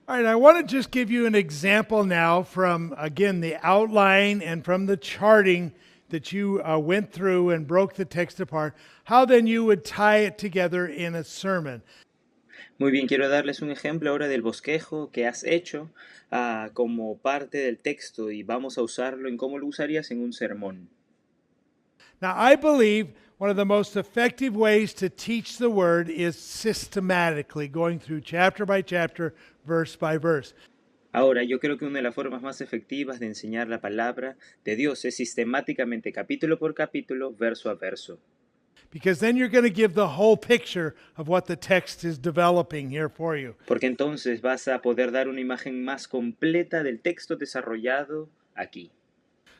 All right, I want to just give you an example now from, again, the outline and from the charting that you went through and broke the text apart, how then you would tie it together in a sermon. Muy bien, quiero darles un ejemplo ahora del bosquejo que has hecho como parte del texto y vamos a usarlo en cómo lo usarías en un sermón. Now, I believe one of the most effective ways to teach the word is systematically, going through chapter by chapter, verse by verse. Ahora, yo creo que una de las formas más efectivas de enseñar la palabra de Dios es sistemáticamente, capítulo por capítulo, verso a verso. Because then you're going to give the whole picture of what the text is developing here for you. Porque entonces vas a poder dar una imagen más completa del texto desarrollado aquí.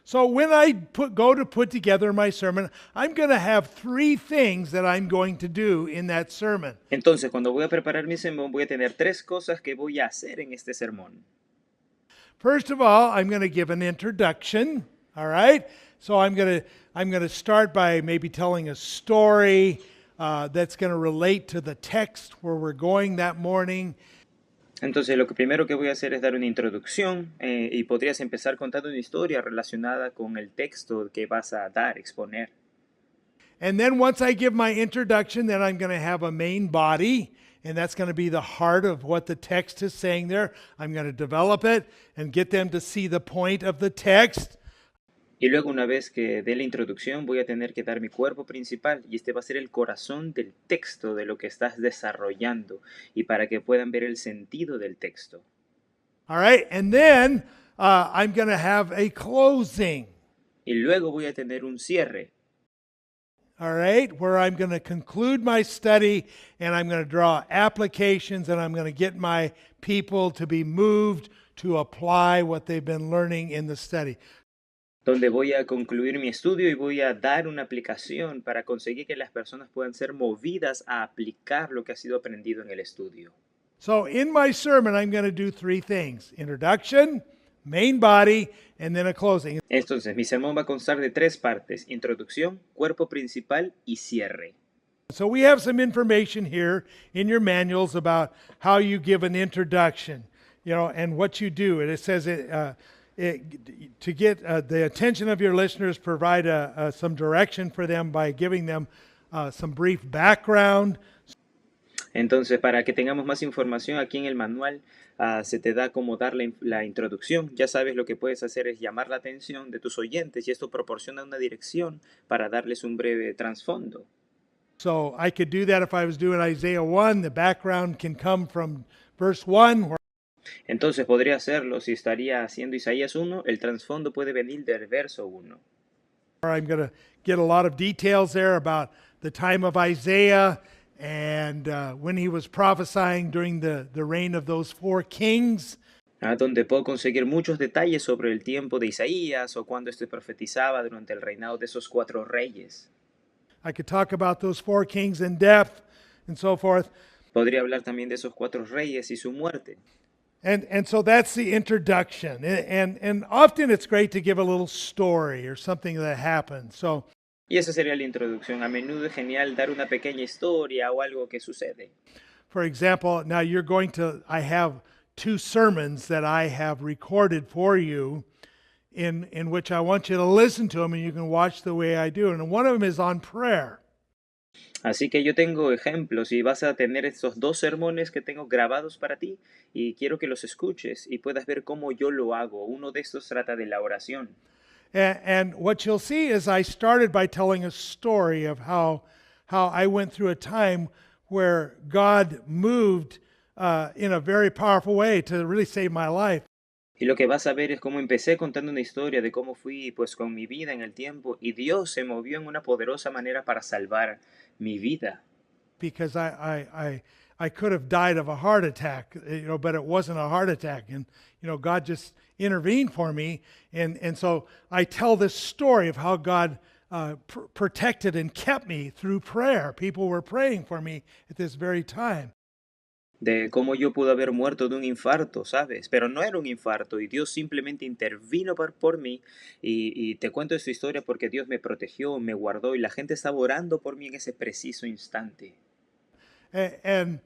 So when I go to put together my sermon, I'm going to have three things that I'm going to do in that sermon. Entonces, cuando voy a preparar mi sermón, voy a tener tres cosas que voy a hacer en este sermón. First of all, I'm going to give an introduction, all right? So I'm going to start by maybe telling a story that's going to relate to the text where we're going that morning. Entonces, lo que primero que voy a hacer es dar una introducción y podrías empezar contando una historia relacionada con el texto que vas a dar, exponer. And then once I give my introduction, then I'm going to have a main body, and that's going to be the heart of what the text is saying there. I'm going to develop it and get them to see the point of the text. Y luego, una vez que dé la introducción, voy a tener que dar mi cuerpo principal y este va a ser el corazón del texto de lo que estás desarrollando y para que puedan ver el sentido del texto. All right, and then I'm going to have a closing. Y luego voy a tener un cierre. All right, where I'm going to conclude my study and I'm going to draw applications and I'm going to get my people to be moved to apply what they've been learning in the study. Donde voy a concluir mi estudio y voy a dar una aplicación para conseguir que las personas puedan ser movidas a aplicar lo que ha sido aprendido en el estudio. So in my sermon, I'm going to do three things: introduction, main body, and then a closing. Entonces, mi sermón va a constar de tres partes: introducción, cuerpo principal y cierre. So we have some information here in your manuals about how you give an introduction, and what you do. And it says to get the attention of your listeners, provide some direction for them by giving them some brief background. Entonces, para que tengamos más información aquí en el manual, se te da como dar la introducción. Ya sabes, lo que puedes hacer es llamar la atención de tus oyentes y esto proporciona una dirección para darles un breve trasfondo. So I could do that if I was doing Isaiah 1. The background can come from verse 1. Entonces podría hacerlo si estaría haciendo Isaías 1, el trasfondo puede venir del verso 1. I'm going to get a lot of details there about the time of Isaiah and when he was prophesying during the reign of those four kings. Donde puedo conseguir muchos detalles sobre el tiempo de Isaías o cuando este profetizaba durante el reinado de esos cuatro reyes. I could talk about those four kings in depth and so forth. Podría hablar también de esos cuatro reyes y su muerte. And so that's the introduction. And often it's great to give a little story or something that happened. So Y esa sería la introducción. A menudo es genial dar una pequeña historia o algo que sucede. for example, now I have two sermons that I have recorded for you in which I want you to listen to them and you can watch the way I do it. And one of them is on prayer. Así que yo tengo ejemplos y vas a tener estos dos sermones que tengo grabados para ti y quiero que los escuches y puedas ver cómo yo lo hago. Uno de estos trata de la oración. And what you'll see is I started by telling a story of how I went through a time where God moved in a very powerful way to really save my life. Y lo que vas a ver es cómo empecé contando una historia de cómo fui pues con mi vida en el tiempo y Dios se movió en una poderosa manera para salvar mi vida. Because I could have died of a heart attack, but it wasn't a heart attack. And, God just intervened for me. And so I tell this story of how God protected and kept me through prayer. People were praying for me at this very time. De cómo yo pude haber muerto de un infarto, ¿sabes? Pero no era un infarto y Dios simplemente intervino por mí y te cuento esta historia porque Dios me protegió, me guardó y la gente estaba orando por mí en ese preciso instante. And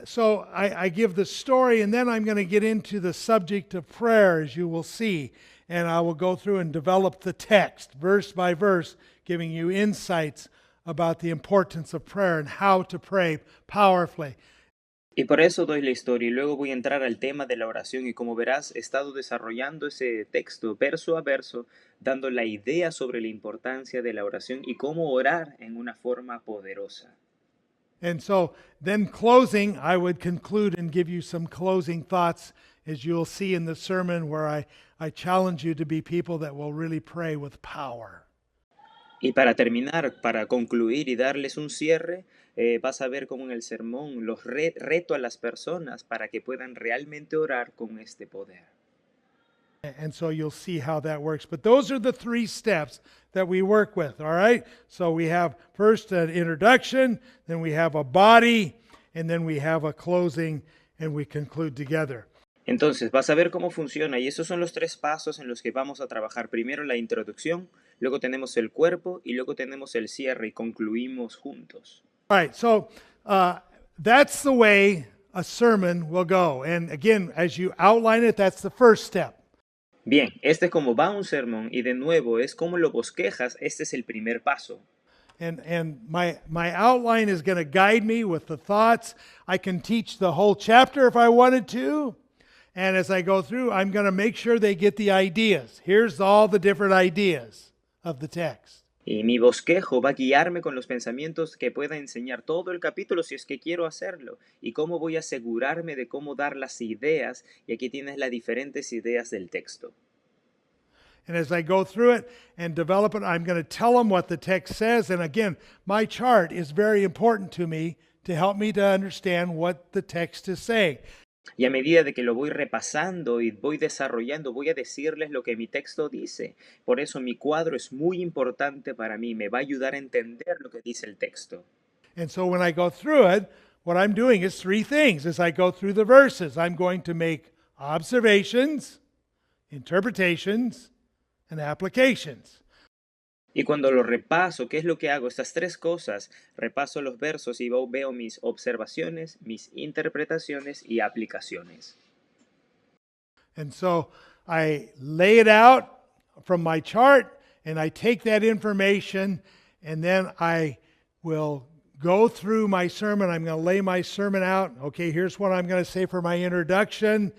So I give the story, and then I'm going to get into the subject of prayer, as you will see. And I will go through and develop the text, verse by verse, giving you insights about the importance of prayer and how to pray powerfully. Y por eso doy la historia y luego voy a entrar al tema de la oración y como verás he estado desarrollando ese texto verso a verso, dando la idea sobre la importancia de la oración y cómo orar en una forma poderosa. And so then closing, I would conclude and give you some closing thoughts, as you'll see in the sermon, where I challenge you to be people that will really pray with power. Y para terminar, para concluir y darles un cierre, vas a ver cómo en el sermón los reto a las personas para que puedan realmente orar con este poder. And so you'll see how that works. But those are the three steps that we work with, all right? So we have first an introduction, then we have a body, and then we have a closing, and we conclude together. Entonces, vas a ver cómo funciona y esos son los tres pasos en los que vamos a trabajar. Primero la introducción, luego tenemos el cuerpo y luego tenemos el cierre y concluimos juntos. All right, so that's the way a sermon will go. And again, as you outline it, that's the first step. Bien, este es como va un sermón y de nuevo es como lo bosquejas, este es el primer paso. And my outline is going to guide me with the thoughts. I can teach the whole chapter if I wanted to. And as I go through, I'm going to make sure they get the ideas. Here's all the different ideas of the text. Y mi bosquejo va a guiarme con los pensamientos que pueda enseñar todo el capítulo si es que quiero hacerlo. Y cómo voy a asegurarme de cómo dar las ideas. Y aquí tienes las diferentes ideas del texto. And as I go through it and develop it, I'm going to tell them what the text says. And again, my chart is very important to me to help me to understand what the text is saying. Y a medida de que lo voy repasando y voy desarrollando, voy a decirles lo que mi texto dice. Por eso mi cuadro es muy importante para mí, me va a ayudar a entender lo que dice el texto. And so when I go through it, what I'm doing is three things. As I go through the verses, I'm going to make observations, interpretations, and applications. Y cuando lo repaso, ¿qué es lo que hago? Estas tres cosas, repaso los versos y veo mis observaciones, mis interpretaciones y aplicaciones. And so I lay it out from my chart and I take that information and then I will go through my sermon. I'm going to lay my sermon out. Okay, here's what I'm going to say for my introduction.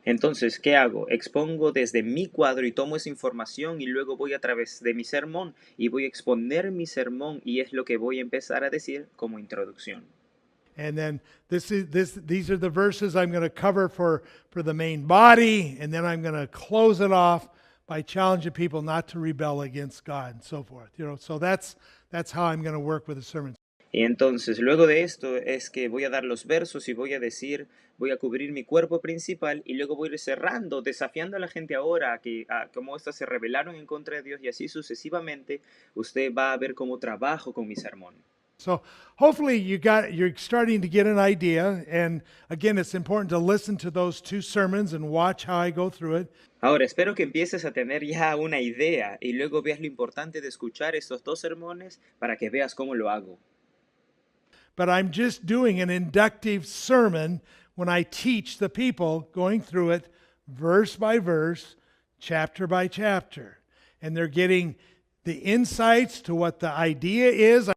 Entonces, ¿qué hago? Expongo desde mi cuadro y tomo esa información y luego voy a través de mi sermón y voy a exponer mi sermón y es lo que voy a empezar a decir como introducción. And then these are the verses I'm going to cover for the main body, and then I'm going to close it off by challenging people not to rebel against God and so forth. So that's how I'm going to work with the sermon. Y entonces, luego de esto es que voy a dar los versos y voy a decir, voy a cubrir mi cuerpo principal y luego voy a ir cerrando, desafiando a la gente ahora a cómo éstas se rebelaron en contra de Dios y así sucesivamente usted va a ver cómo trabajo con mi sermón. So hopefully you're starting to get an idea, and again, it's important to listen to those two sermons and watch how I go through it. Ahora, espero que empieces a tener ya una idea y luego veas lo importante de escuchar estos dos sermones para que veas cómo lo hago. But I'm just doing an inductive sermon when I teach the people, going through it verse by verse, chapter by chapter. And they're getting the insights to what the idea is.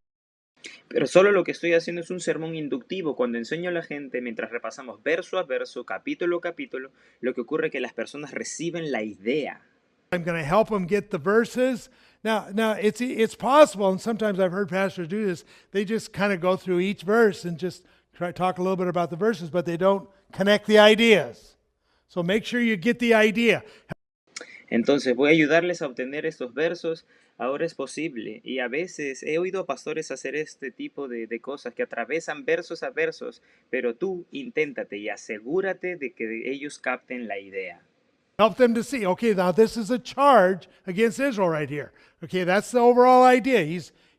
Pero solo lo que estoy haciendo es un sermón inductivo. Cuando enseño a la gente, mientras repasamos verso a verso, capítulo a capítulo, lo que ocurre es que las personas reciben la idea. I'm going to help them get the verses. Now it's possible, and sometimes I've heard pastors do this. They just kind of go through each verse and just talk a little bit about the verses, but they don't connect the ideas. So make sure you get the idea. Entonces voy a ayudarles a obtener estos versos. Ahora es posible. Y a veces he oído a pastores hacer este tipo de cosas que atravesan versos a versos, pero tú inténtate y asegúrate de que ellos capten la idea. Help them to see, okay, now this is a charge against Israel right here. Okay, that's the overall idea.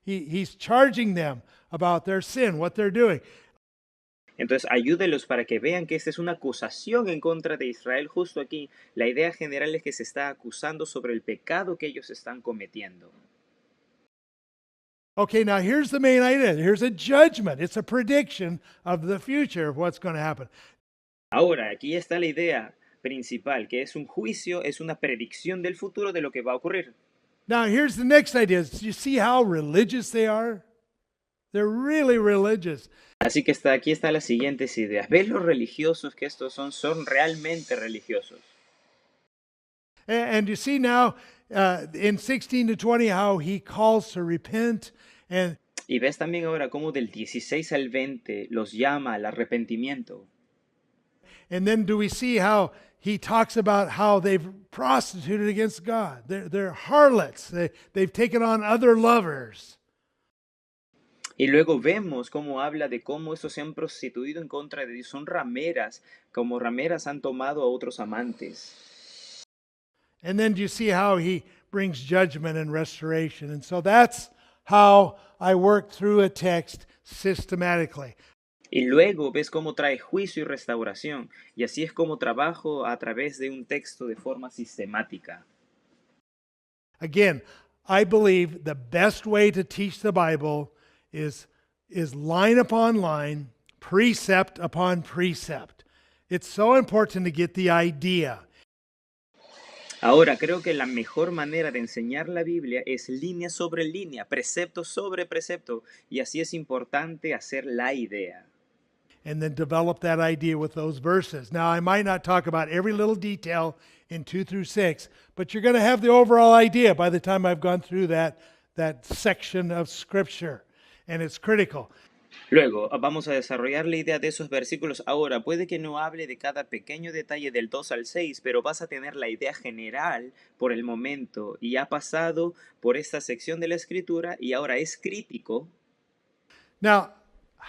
He's charging them about their sin, what they're doing. Entonces ayúdelos para que vean que esta es una acusación en contra de Israel justo aquí. La idea general es que se está acusando sobre el pecado que ellos están cometiendo. Okay, now here's the main idea. Here's a judgment. It's a prediction of the future of what's going to happen. Ahora, aquí está la idea principal, que es un juicio, es una predicción del futuro de lo que va a ocurrir. Now here's the next idea. Do you see how religious they are? They're really religious. Así que aquí está las siguientes ideas. ¿Ves los religiosos que estos son? Son realmente religiosos. And you see now in 16 to 20 how he calls to repent. And Y ves también ahora cómo del 16 al 20 los llama al arrepentimiento. then do we see how he talks about how they've prostituted against God? They're harlots. They've taken on other lovers. Y luego vemos cómo habla de cómo estos se han prostituido en contra de Dios. Son rameras, como rameras han tomado a otros amantes. And then you see how he brings judgment and restoration. And so that's how I work through a text systematically. Y luego ves cómo trae juicio y restauración. Y así es como trabajo a través de un texto de forma sistemática. Again, I believe the best way to teach the Bible is line upon line, precept upon precept. It's so important to get the idea. Ahora, creo que la mejor manera de enseñar la Biblia es línea sobre línea, precepto sobre precepto, y así es importante hacer la idea. And then develop that idea with those verses. Now, I might not talk about every little detail in 2 through 6, but you're going to have the overall idea by the time I've gone through that section of Scripture, and it's critical. Luego, vamos a desarrollar la idea de esos versículos. Ahora, puede que no hable de cada pequeño detalle del 2 al 6, pero vas a tener la idea general por el momento y ha pasado por esta sección de la Escritura y ahora es crítico. Now,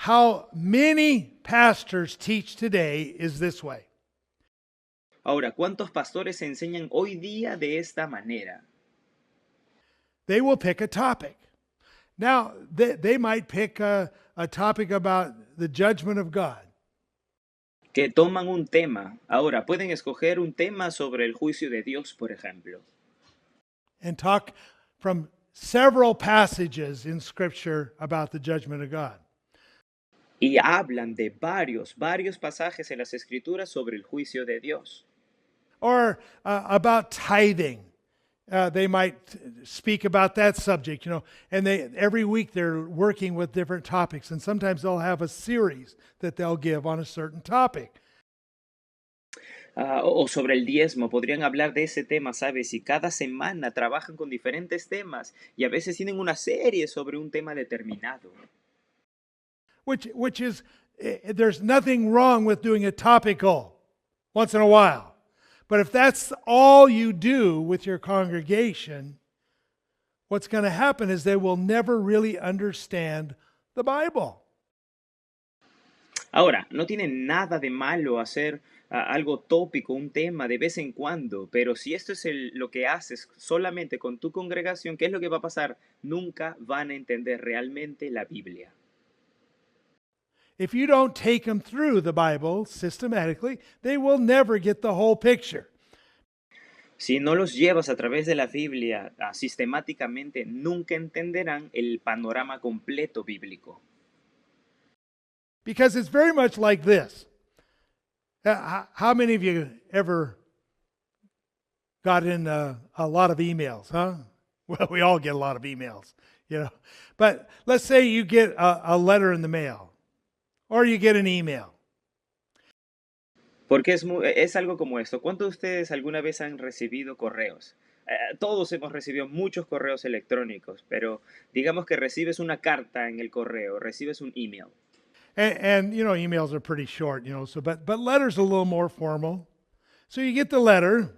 how many pastors teach today is this way. Ahora, ¿cuántos pastores enseñan hoy día de esta manera? They will pick a topic. Now, they might pick a topic about the judgment of God. Que toman un tema. Ahora, pueden escoger un tema sobre el juicio de Dios, por ejemplo. And talk from several passages in Scripture about the judgment of God. Y hablan de varios pasajes en las Escrituras sobre el juicio de Dios. Or about tithing. They might speak about that subject, and every week they're working with different topics, and sometimes they'll have a series that they'll give on a certain topic. O sobre el diezmo, podrían hablar de ese tema, ¿sabes? Y cada semana trabajan con diferentes temas y a veces tienen una serie sobre un tema determinado. Which is, there's nothing wrong with doing a topical once in a while. But if that's all you do with your congregation, what's going to happen is they will never really understand the Bible. Ahora, no tiene nada de malo hacer algo tópico, un tema de vez en cuando, pero si esto es lo que haces solamente con tu congregación, ¿qué es lo que va a pasar? Nunca van a entender realmente la Biblia. If you don't take them through the Bible systematically, they will never get the whole picture. Si no los llevas a través de la Biblia sistemáticamente, nunca entenderán el panorama completo bíblico. Because it's very much like this. How many of you ever got in a lot of emails, huh? Well, we all get a lot of emails, But let's say you get a letter in the mail. Or you get an email. Porque es algo como esto. ¿Cuántos de ustedes alguna vez han recibido correos? Todos hemos recibido muchos correos electrónicos, pero digamos que recibes una carta en el correo, recibes un email. And emails are pretty short, but letters are a little more formal. So you get the letter,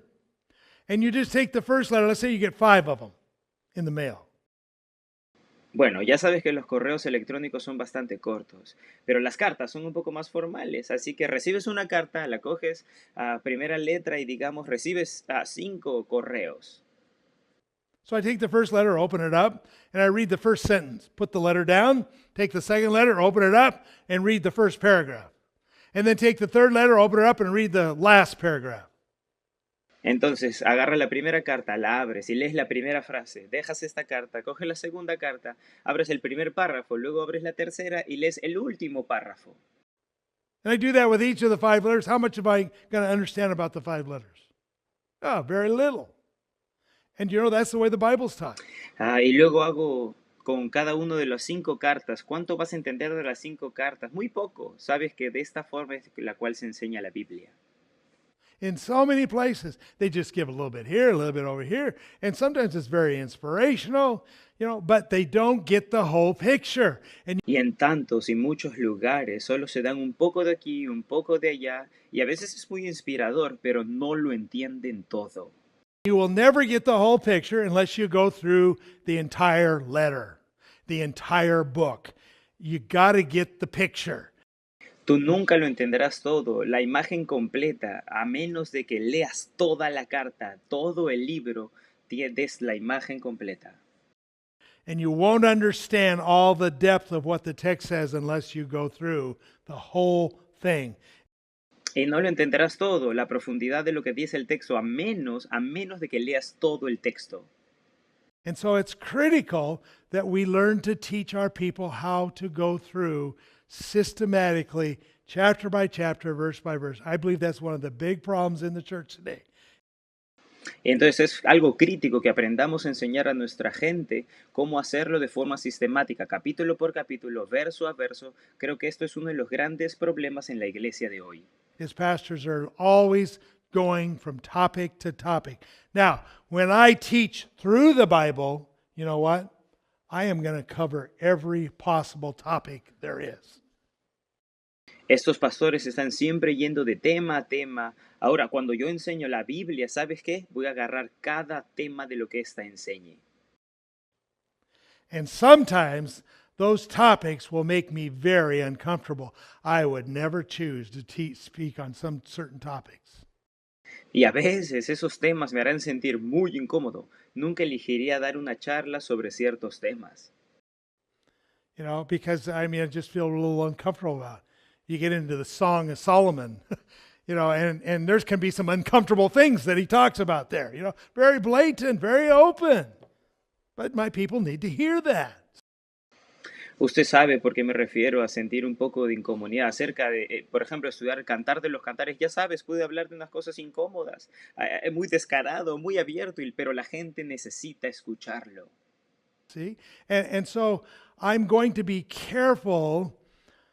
and you just take the first letter. Let's say you get 5 of them in the mail. Bueno, ya sabes que los correos electrónicos son bastante cortos, pero las cartas son un poco más formales, así que recibes una carta, la coges a primera letra y digamos recibes 5 correos. So I take the first letter, open it up, and I read the first sentence. Put the letter down, take the second letter, open it up, and read the first paragraph. And then take the third letter, open it up, and read the last paragraph. Entonces, agarra la primera carta, la abres y lees la primera frase, dejas esta carta, coges la segunda carta, abres el primer párrafo, luego abres la tercera y lees el último párrafo. And I do that with each of the 5 letters. How much am I going to understand about the 5 letters? Oh, very little. And you know, that's the way the Bible's taught. Y luego hago con cada uno de las 5 cartas. ¿Cuánto vas a entender de las 5 cartas? Muy poco. Sabes que de esta forma es la cual se enseña la Biblia. In so many places, they just give a little bit here, a little bit over here, and sometimes it's very inspirational, but they don't get the whole picture. And Y en tantos y muchos lugares solo se dan un poco de aquí, un poco de allá, y a veces es muy inspirador, pero no lo entienden todo. you will never get the whole picture unless you go through the entire letter, the entire book. You got to get the picture. Tú nunca lo entenderás todo, la imagen completa, a menos de que leas toda la carta, todo el libro, tienes la imagen completa. And you won't understand all the depth of what the text says unless you go through the whole thing. Y no lo entenderás todo, la profundidad de lo que dice el texto, a menos de que leas todo el texto. And so it's critical that we learn to teach our people how to go through systematically, chapter by chapter, verse by verse. I believe that's one of the big problems in the church today. Entonces es algo crítico que aprendamos a enseñar a nuestra gente cómo hacerlo de forma sistemática, capítulo por capítulo, verso a verso. Creo que esto es uno de los grandes problemas en la iglesia de hoy. His pastors are always going from topic to topic. Now, when I teach through the Bible, you know what? I am going to cover every possible topic there is. Estos pastores están siempre yendo de tema a tema. Ahora, cuando yo enseño la Biblia, ¿sabes qué? Voy a agarrar cada tema de lo que ésta enseñe. And sometimes those topics will make me very uncomfortable. I would never choose to speak on some certain topics. Y a veces esos temas me harán sentir muy incómodo. Nunca elegiría dar una charla sobre ciertos temas. Because I just feel a little uncomfortable about it. You get into the Song of Solomon, and there can be some uncomfortable things that he talks about there, very blatant, very open. But my people need to hear that. Usted sabe por qué me refiero a sentir un poco de incomodidad acerca de, por ejemplo, estudiar el Cantar de los Cantares. Ya sabes, puede hablar de unas cosas incómodas, muy descarado, muy abierto, pero la gente necesita escucharlo. See? And so I'm going to be careful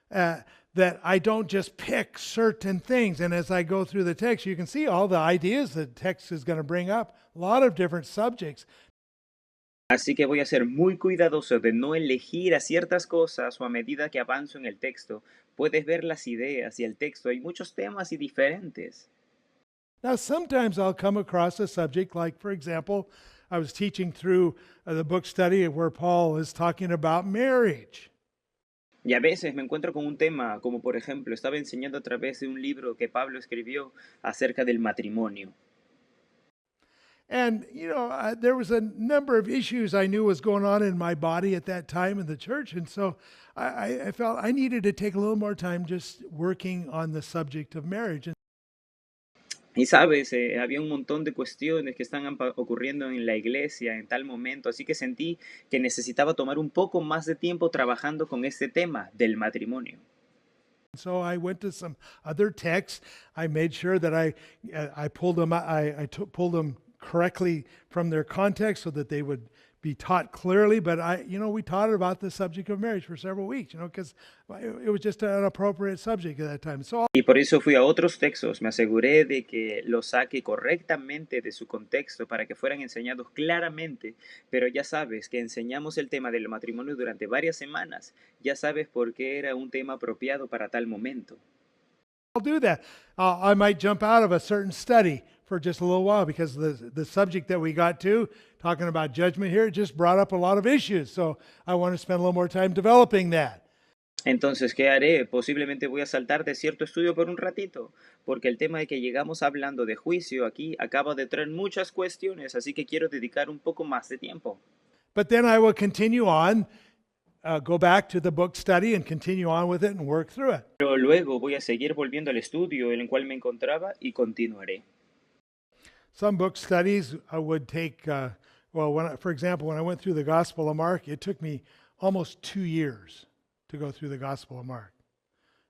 that I don't just pick certain things. And as I go through the text, you can see all the ideas the text is going to bring up, a lot of different subjects. Así que voy a ser muy cuidadoso de no elegir a ciertas cosas o a medida que avanzo en el texto. Puedes ver las ideas y el texto. Hay muchos temas y diferentes. Now, sometimes I'll come across a subject like, for example, I was teaching through the book study where Paul is talking about marriage. Y a veces me encuentro con un tema, como por ejemplo, estaba enseñando a través de un libro que Pablo escribió acerca del matrimonio. And, there was a number of issues I knew was going on in my body at that time in the church. And so I felt I needed to take a little more time just working on the subject of marriage. Y sabes, había un montón de cuestiones que están ocurriendo en la iglesia en tal momento, así que sentí que necesitaba tomar un poco más de tiempo trabajando con este tema del matrimonio. So I went to some other texts. I made sure that I pulled them pulled them correctly from their context so that they would be taught clearly. But we taught about the subject of marriage for several weeks, because it was just an appropriate subject at that time. So Y por eso fui a otros textos, me aseguré de que los saque correctamente de su contexto para que fueran enseñados claramente, pero ya sabes que enseñamos el tema del matrimonio durante varias semanas, ya sabes por qué era un tema apropiado para tal momento. I'll do that. I might jump out of a certain study for just a little while because the subject that we got to, talking about judgment here, it just brought up a lot of issues. So I want to spend a little more time developing that. Entonces, ¿qué haré? Posiblemente voy a saltar de cierto estudio por un ratito, porque el tema de que llegamos hablando de juicio aquí acaba de traer muchas cuestiones, así que quiero dedicar un poco más de tiempo. But then I will continue on, go back to the book study and continue on with it and work through it. Pero luego voy a seguir volviendo al estudio en el cual me encontraba y continuaré. Some book studies would take, for example, when I went through the Gospel of Mark, it took me almost 2 years to go through the Gospel of Mark.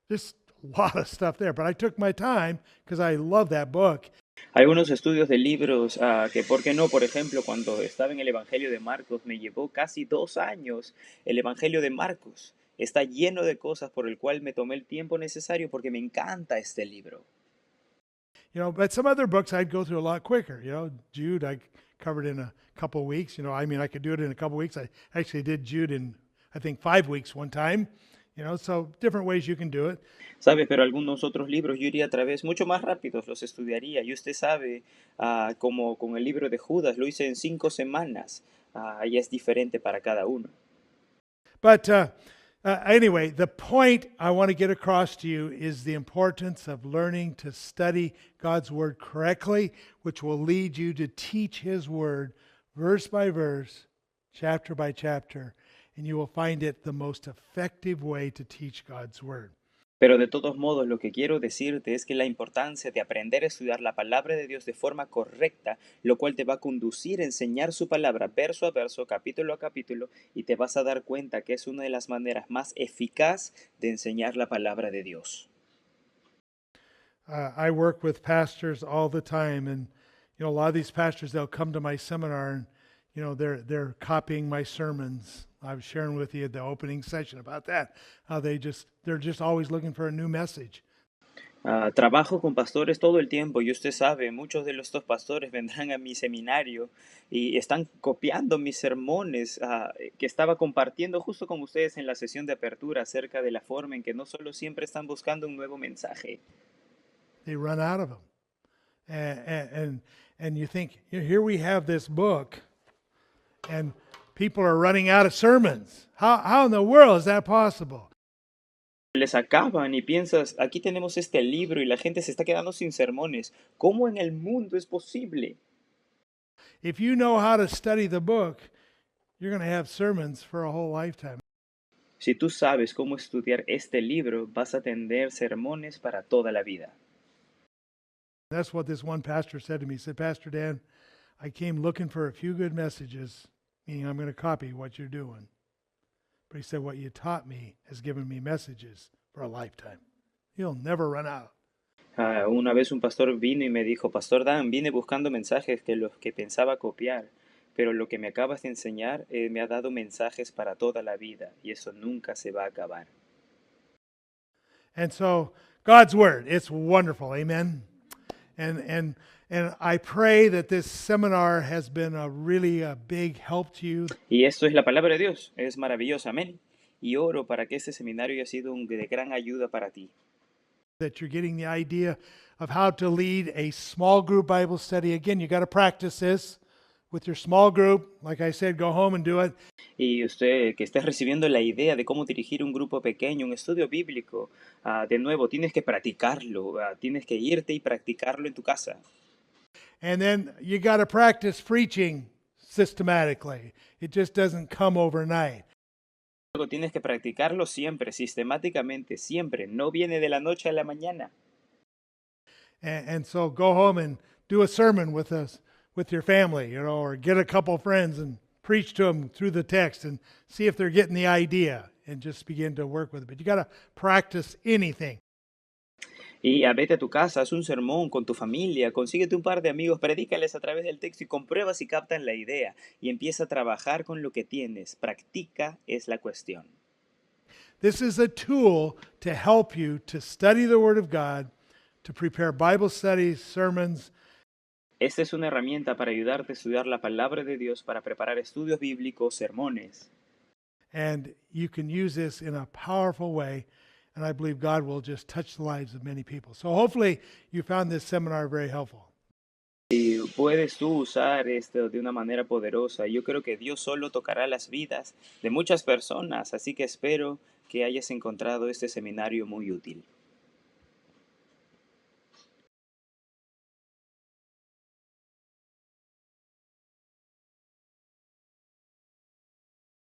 Just a lot of stuff there, but I took my time because I love that book. Algunos estudios de libros, que, ¿por qué no? Por ejemplo, cuando estaba en el Evangelio de Marcos, me llevó casi 2 años el Evangelio de Marcos. Está lleno de cosas por el cual me tomé el tiempo necesario porque me encanta este libro. But some other books I'd go through a lot quicker. Jude I covered in a couple of weeks. I could do it in a couple of weeks. I actually did Jude in, I think, 5 weeks one time. So different ways you can do it. ¿Sabes? Pero algunos otros libros yo iría a través mucho más rápidos, los estudiaría. Y usted sabe, como con el libro de Judas, lo hice en 5 semanas. Y es diferente para cada uno. But anyway, the point I want to get across to you is the importance of learning to study God's Word correctly, which will lead you to teach His Word verse by verse, chapter by chapter, and you will find it the most effective way to teach God's Word. Pero de todos modos, lo que quiero decirte es que la importancia de aprender a estudiar la palabra de Dios de forma correcta, lo cual te va a conducir a enseñar su palabra verso a verso, capítulo a capítulo, y te vas a dar cuenta que es una de las maneras más eficaz de enseñar la palabra de Dios. I work with pastors all the time, and a lot of these pastors, they'll come to my seminar, and they're copying my sermons. I was sharing with you at the opening session about that. How they're just always looking for a new message. Trabajo con pastores todo el tiempo y usted sabe, muchos de estos pastores vendrán a mi seminario y están copiando mis sermones que estaba compartiendo justo con ustedes en la sesión de apertura acerca de la forma en que no solo siempre están buscando un nuevo mensaje. They run out of them. And you think, here we have this book, and people are running out of sermons. How in the world is that possible? Les acaban y piensas, aquí tenemos este libro y la gente se está quedando sin sermones. ¿Cómo en el mundo es posible? If you know how to study the book, you're going to have sermons for a whole lifetime. Si tú sabes cómo estudiar este libro, vas a tener sermones para toda la vida. That's what this one pastor said to me. He said, Pastor Dan, I came looking for a few good messages, meaning I'm going to copy what you're doing. But he said, what you taught me has given me messages for a lifetime. You'll never run out. Una vez un pastor vino y me dijo, Pastor Dan, vine buscando mensajes que los que pensaba copiar, pero lo que me acabas de enseñar me ha dado mensajes para toda la vida y eso nunca se va a acabar. And so God's Word, it's wonderful. Amen. And I pray that this seminar has been really a big help to you. Y esto es la palabra de Dios, es maravilloso, amén. Y oro para que este seminario haya sido de gran ayuda para ti. That you're getting the idea of how to lead a small group Bible study. Again, you got to practice this with your small group. Like I said, go home and do it. Y usted que esté recibiendo la idea de cómo dirigir un grupo pequeño, un estudio bíblico, de nuevo, tienes que practicarlo, tienes que irte y practicarlo en tu casa. And then you got to practice preaching systematically. It just doesn't come overnight. Luego tienes que practicarlo siempre, sistemáticamente, siempre. No viene de la noche a la mañana. And so go home and do a sermon with us, with your family, or get a couple friends and preach to them through the text and see if they're getting the idea and just begin to work with it. But you got to practice anything. Y vete a tu casa, haz un sermón con tu familia, consíguete un par de amigos, predícales a través del texto y comprueba si captan la idea y empieza a trabajar con lo que tienes. Practica es la cuestión. This is a tool to help you to study the Word of God, to prepare Bible studies, sermons. Esta es una herramienta para ayudarte a estudiar la palabra de Dios, para preparar estudios bíblicos, sermones. And you can use this in a powerful way. And I believe God will just touch the lives of many people. So hopefully you found this seminar very helpful. Y puedes tú usar esto de una manera poderosa. Yo creo que Dios solo tocará las vidas de muchas personas, así que espero que hayas encontrado este seminario muy útil.